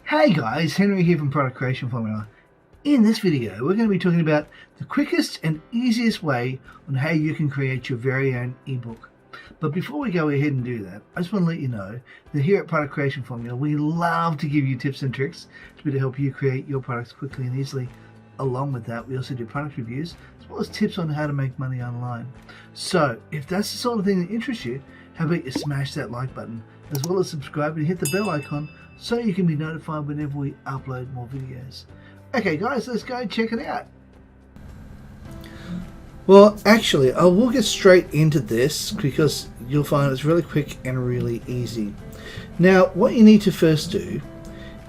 Hey guys, Henry here from Product Creation Formula. In this video, we're going to be talking about the quickest and easiest way on how you can create your very own ebook. But before we go ahead and do that, I just want to let you know that here at Product Creation Formula, we love to give you tips and tricks to help you create your products quickly and easily. Along with that, we also do product reviews as well as tips on how to make money online. So if that's the sort of thing that interests you, how about you smash that like button as well as subscribe and hit the bell icon so you can be notified whenever we upload more videos. Okay guys, let's go check it out. Well, actually, I will get straight into this because you'll find it's really quick and really easy. Now, what you need to first do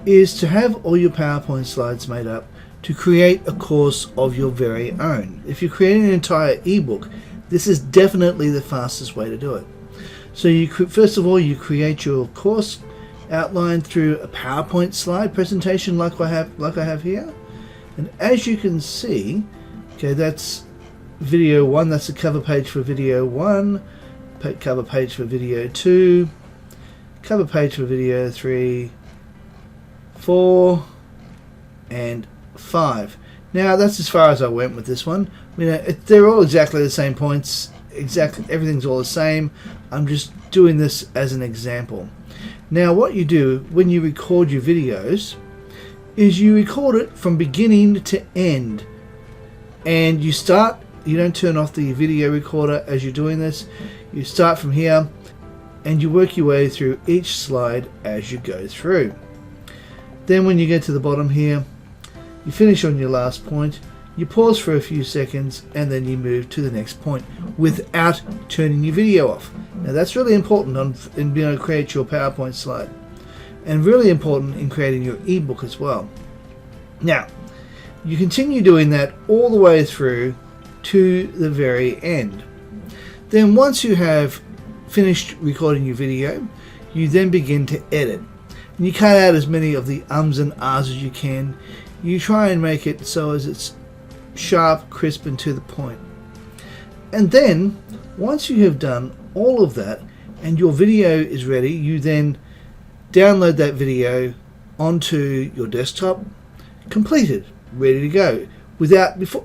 is to have all your PowerPoint slides made up to create a course of your very own. If you're creating an entire ebook, this is definitely the fastest way to do it. So you could, first of all, you create your course outlined through a PowerPoint slide presentation like I have here. And as you can see, okay, that's video 1, that's the cover page for video 1, cover page for video 2, cover page for video 3, 4, and 5. Now that's as far as I went with this one. They're all exactly the same points, everything's all the same. I'm just doing this as an example. Now what you do when you record your videos is you record it from beginning to end, and you don't turn off the video recorder as you're doing this. You start from here and you work your way through each slide as you go through. Then when you get to the bottom here, you finish on your last point, you pause for a few seconds, and then you move to the next point without turning your video off. Now that's really important in being able to create your PowerPoint slide, and really important in creating your ebook as well. Now, you continue doing that all the way through to the very end. Then once you have finished recording your video, you then begin to edit. And you cut out as many of the ums and ahs as you can. You try and make it so as it's sharp, crisp, and to the point. And then once you have done all of that and your video is ready, you then download that video onto your desktop, completed, ready to go.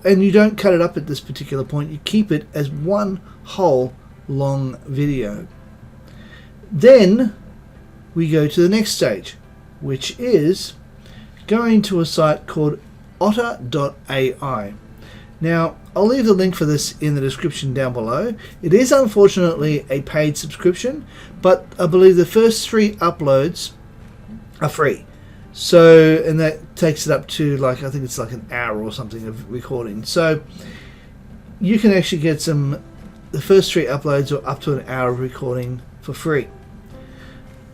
And you don't cut it up at this particular point, you keep it as one whole long video. Then we go to the next stage, which is going to a site called Otter.ai. Now, I'll leave the link for this in the description down below. It is unfortunately a paid subscription, but I believe the first 3 uploads are free. So, and that takes it up to I think it's like an hour or something of recording. So you can actually get the first 3 uploads are up to an hour of recording for free.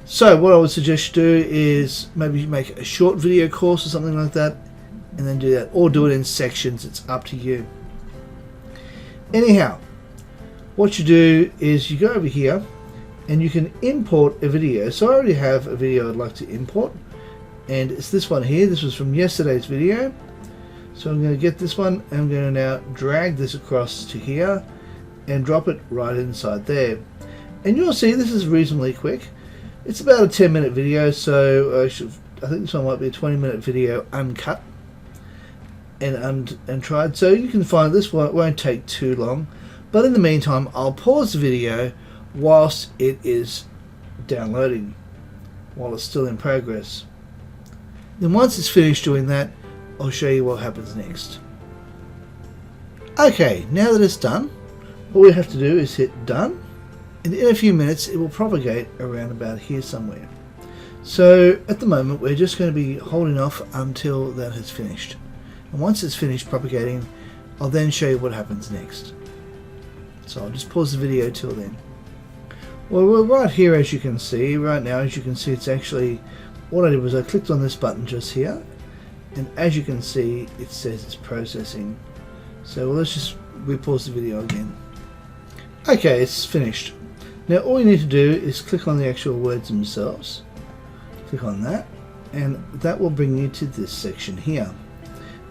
So what I would suggest you do is maybe make a short video course or something like that, and then do that, or do it in sections. It's up to you. Anyhow, what you do is you go over here and you can import a video. So I already have a video I'd like to import, and it's this one here. This was from yesterday's video. So I'm going to get this one and I'm going to now drag this across to here and drop it right inside there. And you'll see this is reasonably quick. It's about a 10-minute video, so I think this one might be a 20-minute video uncut and tried. So you can find this one, it won't take too long. But in the meantime, I'll pause the video whilst it is downloading, while it's still in progress. Then once it's finished doing that, I'll show you what happens next. Okay, now that it's done, all we have to do is hit done, and in a few minutes it will propagate around about here somewhere. So at the moment we're just going to be holding off until that has finished. And once it's finished propagating, I'll then show you what happens next. So I'll just pause the video till then. Well, we're right here, as you can see. Right now, as you can see, it's actually, what I did was I clicked on this button just here, and as you can see, it says it's processing. So let's just pause the video again. Okay, it's finished. Now all you need to do is click on the actual words themselves. Click on that, and that will bring you to this section here.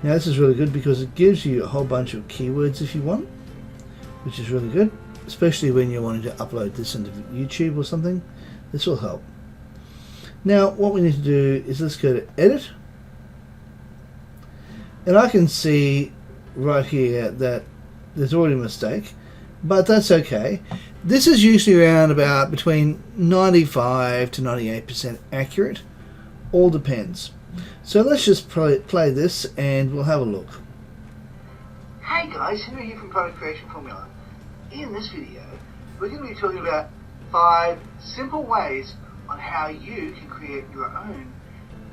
Now this is really good because it gives you a whole bunch of keywords if you want, which is really good, especially when you're wanting to upload this into YouTube or something. This will help. Now what we need to do is let's go to edit, and I can see right here that there's already a mistake, but that's okay. This is usually around about between 95 to 98% accurate, all depends. So let's just play this and we'll have a look. Hey guys, Henry here from Product Creation Formula. In this video, we're going to be talking about 5 simple ways on how you can create your own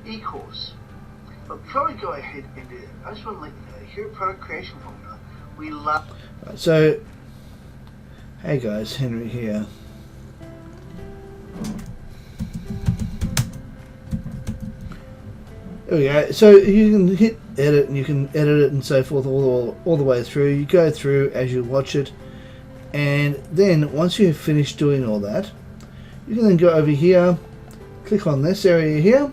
e-course. But before we go ahead and do it, I just want to let you know, here at Product Creation Formula, we love... So, hey guys, Henry here. There we go. So you can hit edit and you can edit it and so forth all the way through. You go through as you watch it, and then once you've finished doing all that, you can then go over here, click on this area here,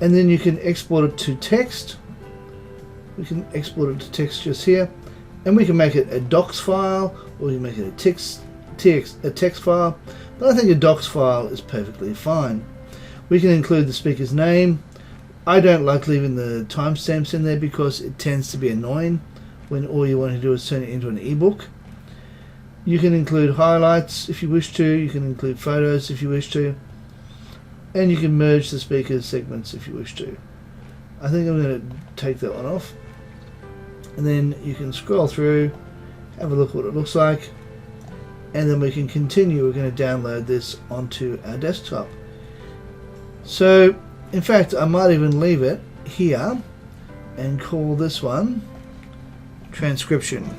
and then you can export it to text. We can export it to text just here, and we can make it a docs file, or you can make it a text file, but I think a docs file is perfectly fine. We can include the speaker's name. I don't like leaving the timestamps in there because it tends to be annoying when all you want to do is turn it into an ebook. You can include highlights if you wish to, you can include photos if you wish to, and you can merge the speaker's segments if you wish to. I think I'm going to take that one off, and then you can scroll through, have a look at what it looks like, and then we can continue. We're going to download this onto our desktop. So in fact, I might even leave it here and call this one transcription.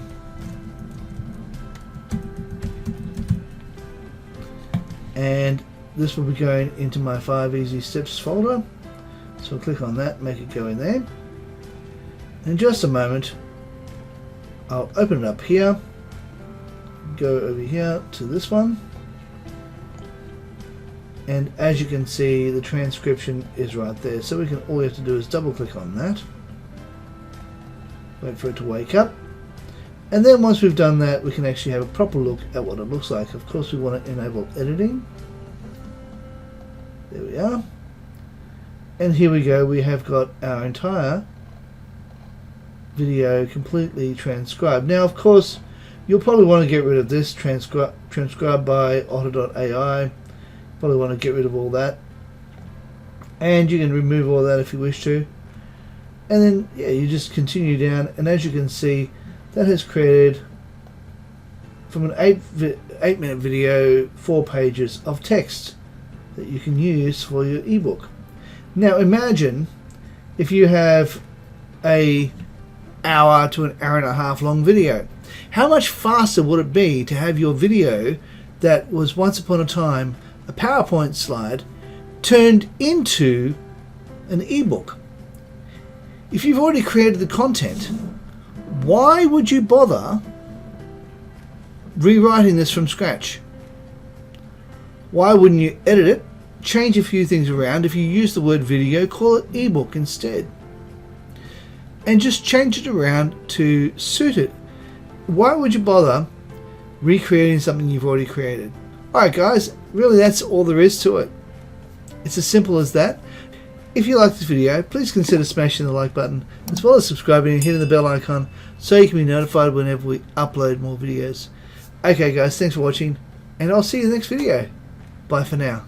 And this will be going into my 5 easy steps folder. So I'll click on that, make it go in there. In just a moment, I'll open it up here, go over here to this one. And as you can see, the transcription is right there. So all we have to do is double click on that. Wait for it to wake up. And then once we've done that, we can actually have a proper look at what it looks like. Of course, we want to enable editing. There we are. And here we go. We have got our entire video completely transcribed. Now, of course, you'll probably want to get rid of this transcribed by Otter.ai. Probably want to get rid of all that, and you can remove all that if you wish to, and then yeah, you just continue down, and as you can see, that has created from an 8-minute video 4 pages of text that you can use for your ebook. Now imagine if you have a hour to an hour and a half long video. How much faster would it be to have your video that was once upon a time a PowerPoint slide turned into an ebook? If you've already created the content, why would you bother rewriting this from scratch? Why wouldn't you edit it, change a few things around? If you use the word video, call it ebook instead, and just change it around to suit it. Why would you bother recreating something you've already created? Alright guys, really that's all there is to it. It's as simple as that. If you like this video, please consider smashing the like button, as well as subscribing and hitting the bell icon so you can be notified whenever we upload more videos. Okay guys, thanks for watching, and I'll see you in the next video. Bye for now.